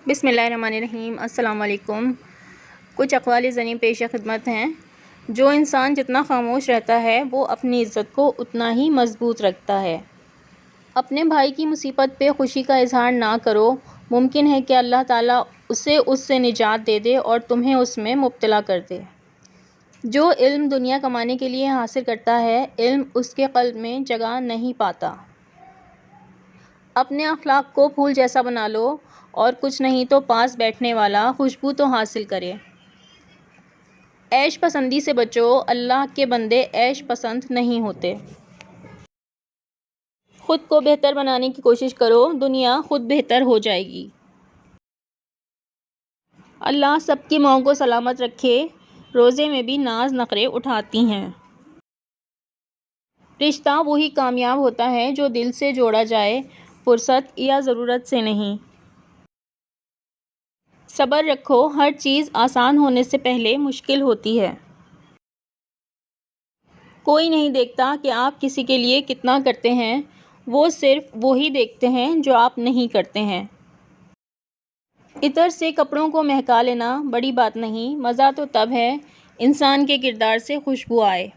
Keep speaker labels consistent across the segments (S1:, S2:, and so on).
S1: بسم اللہ الرحمن الرحیم۔ السلام علیکم۔ کچھ اقوال زنی پیش خدمت ہیں۔ جو انسان جتنا خاموش رہتا ہے وہ اپنی عزت کو اتنا ہی مضبوط رکھتا ہے۔ اپنے بھائی کی مصیبت پہ خوشی کا اظہار نہ کرو، ممکن ہے کہ اللہ تعالیٰ اسے اس سے نجات دے دے اور تمہیں اس میں مبتلا کر دے۔ جو علم دنیا کمانے کے لیے حاصل کرتا ہے، علم اس کے قلب میں جگہ نہیں پاتا۔ اپنے اخلاق کو پھول جیسا بنا لو، اور کچھ نہیں تو پاس بیٹھنے والا خوشبو تو حاصل کرے۔ عیش پسندی سے بچو، اللہ کے بندے عیش پسند نہیں ہوتے۔ خود کو بہتر بنانے کی کوشش کرو، دنیا خود بہتر ہو جائے گی۔ اللہ سب کی ماؤں کو سلامت رکھے، روزے میں بھی ناز نخرے اٹھاتی ہیں۔ رشتہ وہی کامیاب ہوتا ہے جو دل سے جوڑا جائے، فرصت یا ضرورت سے نہیں۔ صبر رکھو، ہر چیز آسان ہونے سے پہلے مشکل ہوتی ہے۔ کوئی نہیں دیکھتا کہ آپ کسی کے لیے کتنا کرتے ہیں، وہ صرف وہی دیکھتے ہیں جو آپ نہیں کرتے ہیں۔ عطر سے کپڑوں کو مہکا لینا بڑی بات نہیں، مزہ تو تب ہے انسان کے کردار سے خوشبو آئے۔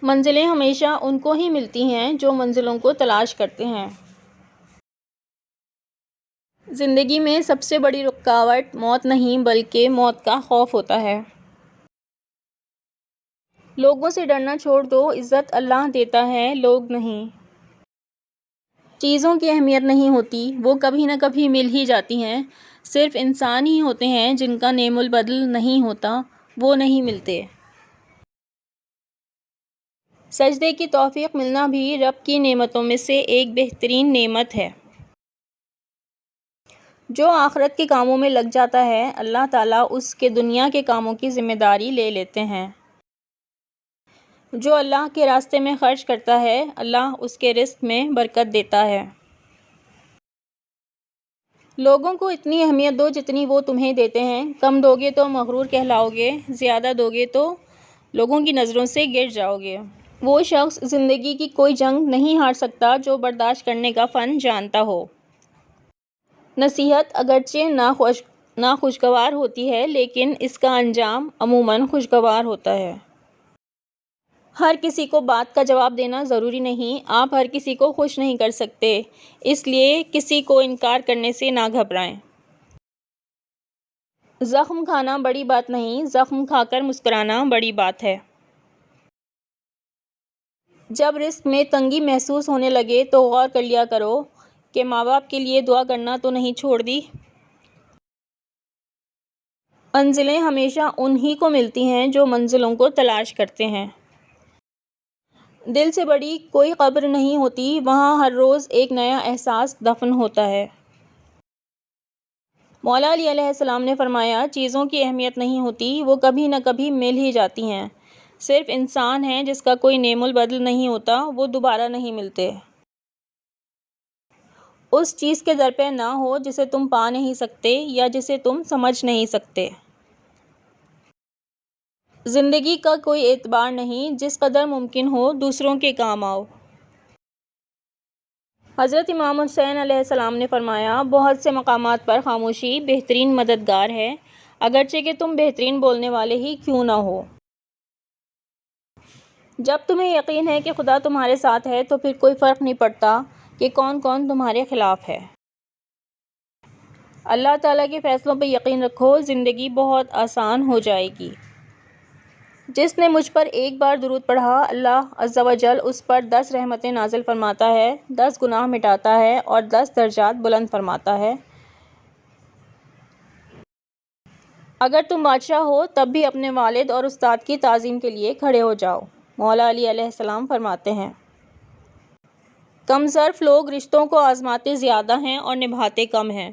S1: منزلیں ہمیشہ ان کو ہی ملتی ہیں جو منزلوں کو تلاش کرتے ہیں۔ زندگی میں سب سے بڑی رکاوٹ موت نہیں بلکہ موت کا خوف ہوتا ہے۔ لوگوں سے ڈرنا چھوڑ دو، عزت اللہ دیتا ہے، لوگ نہیں۔ چیزوں کی اہمیت نہیں ہوتی، وہ کبھی نہ کبھی مل ہی جاتی ہیں۔ صرف انسان ہی ہوتے ہیں جن کا نعم البدل نہیں ہوتا، وہ نہیں ملتے۔ سجدے کی توفیق ملنا بھی رب کی نعمتوں میں سے ایک بہترین نعمت ہے۔ جو آخرت کے کاموں میں لگ جاتا ہے، اللہ تعالیٰ اس کے دنیا کے کاموں کی ذمہ داری لے لیتے ہیں۔ جو اللہ کے راستے میں خرچ کرتا ہے، اللہ اس کے رزق میں برکت دیتا ہے۔ لوگوں کو اتنی اہمیت دو جتنی وہ تمہیں دیتے ہیں، کم دو گے تو مغرور کہلاؤ گے، زیادہ دو گے تو لوگوں کی نظروں سے گر جاؤ گے۔ وہ شخص زندگی کی کوئی جنگ نہیں ہار سکتا جو برداشت کرنے کا فن جانتا ہو۔ نصیحت اگرچہ ناخوشگوار ہوتی ہے لیکن اس کا انجام عموماً خوشگوار ہوتا ہے۔ ہر کسی کو بات کا جواب دینا ضروری نہیں، آپ ہر کسی کو خوش نہیں کر سکتے، اس لیے کسی کو انکار کرنے سے نہ گھبرائیں۔ زخم کھانا بڑی بات نہیں، زخم کھا کر مسکرانا بڑی بات ہے۔ جب رزق میں تنگی محسوس ہونے لگے تو غور کر لیا کرو کہ ماں باپ کے لیے دعا کرنا تو نہیں چھوڑ دی۔ منزلیں ہمیشہ انہی کو ملتی ہیں جو منزلوں کو تلاش کرتے ہیں۔ دل سے بڑی کوئی قبر نہیں ہوتی، وہاں ہر روز ایک نیا احساس دفن ہوتا ہے۔ مولا علی علیہ السلام نے فرمایا، چیزوں کی اہمیت نہیں ہوتی، وہ کبھی نہ کبھی مل ہی جاتی ہیں۔ صرف انسان ہے جس کا کوئی نعم البدل نہیں ہوتا، وہ دوبارہ نہیں ملتے۔ اس چیز کے در پہ نہ ہو جسے تم پا نہیں سکتے یا جسے تم سمجھ نہیں سکتے۔ زندگی کا کوئی اعتبار نہیں، جس قدر ممکن ہو دوسروں کے کام آؤ۔ حضرت امام حسین علیہ السلام نے فرمایا، بہت سے مقامات پر خاموشی بہترین مددگار ہے، اگرچہ کہ تم بہترین بولنے والے ہی کیوں نہ ہو۔ جب تمہیں یقین ہے کہ خدا تمہارے ساتھ ہے تو پھر کوئی فرق نہیں پڑتا کہ کون کون تمہارے خلاف ہے۔ اللہ تعالیٰ کے فیصلوں پہ یقین رکھو، زندگی بہت آسان ہو جائے گی۔ جس نے مجھ پر ایک بار درود پڑھا، اللہ عز و جل اس پر 10 رحمتیں نازل فرماتا ہے، 10 گناہ مٹاتا ہے اور 10 درجات بلند فرماتا ہے۔ اگر تم بادشاہ ہو تب بھی اپنے والد اور استاد کی تعظیم کے لیے کھڑے ہو جاؤ۔ مولا علی علیہ السلام فرماتے ہیں، کم ظرف لوگ رشتوں کو آزماتے زیادہ ہیں اور نبھاتے کم ہیں۔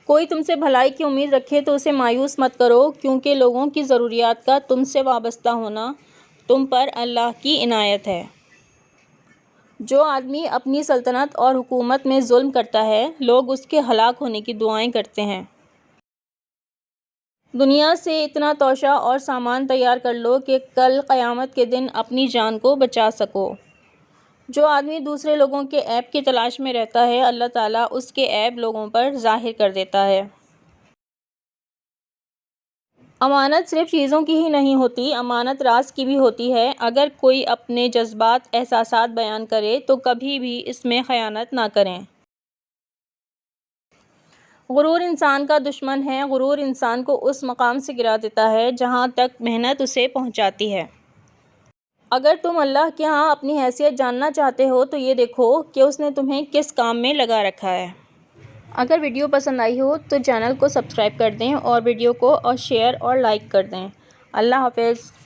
S1: کوئی تم سے بھلائی کی امید رکھے تو اسے مایوس مت کرو، کیونکہ لوگوں کی ضروریات کا تم سے وابستہ ہونا تم پر اللہ کی عنایت ہے۔ جو آدمی اپنی سلطنت اور حکومت میں ظلم کرتا ہے، لوگ اس کے ہلاک ہونے کی دعائیں کرتے ہیں۔ دنیا سے اتنا توشہ اور سامان تیار کر لو کہ کل قیامت کے دن اپنی جان کو بچا سکو۔ جو آدمی دوسرے لوگوں کے عیب کی تلاش میں رہتا ہے، اللہ تعالیٰ اس کے عیب لوگوں پر ظاہر کر دیتا ہے۔ امانت صرف چیزوں کی ہی نہیں ہوتی، امانت راز کی بھی ہوتی ہے۔ اگر کوئی اپنے جذبات، احساسات بیان کرے تو کبھی بھی اس میں خیانت نہ کریں۔ غرور انسان کا دشمن ہے۔ غرور انسان کو اس مقام سے گرا دیتا ہے جہاں تک محنت اسے پہنچاتی ہے۔ اگر تم اللہ کے ہاں اپنی حیثیت جاننا چاہتے ہو تو یہ دیکھو کہ اس نے تمہیں کس کام میں لگا رکھا ہے۔ اگر ویڈیو پسند آئی ہو تو چینل کو سبسکرائب کر دیں اور ویڈیو کو شیئر اور لائک کر دیں۔ اللہ حافظ۔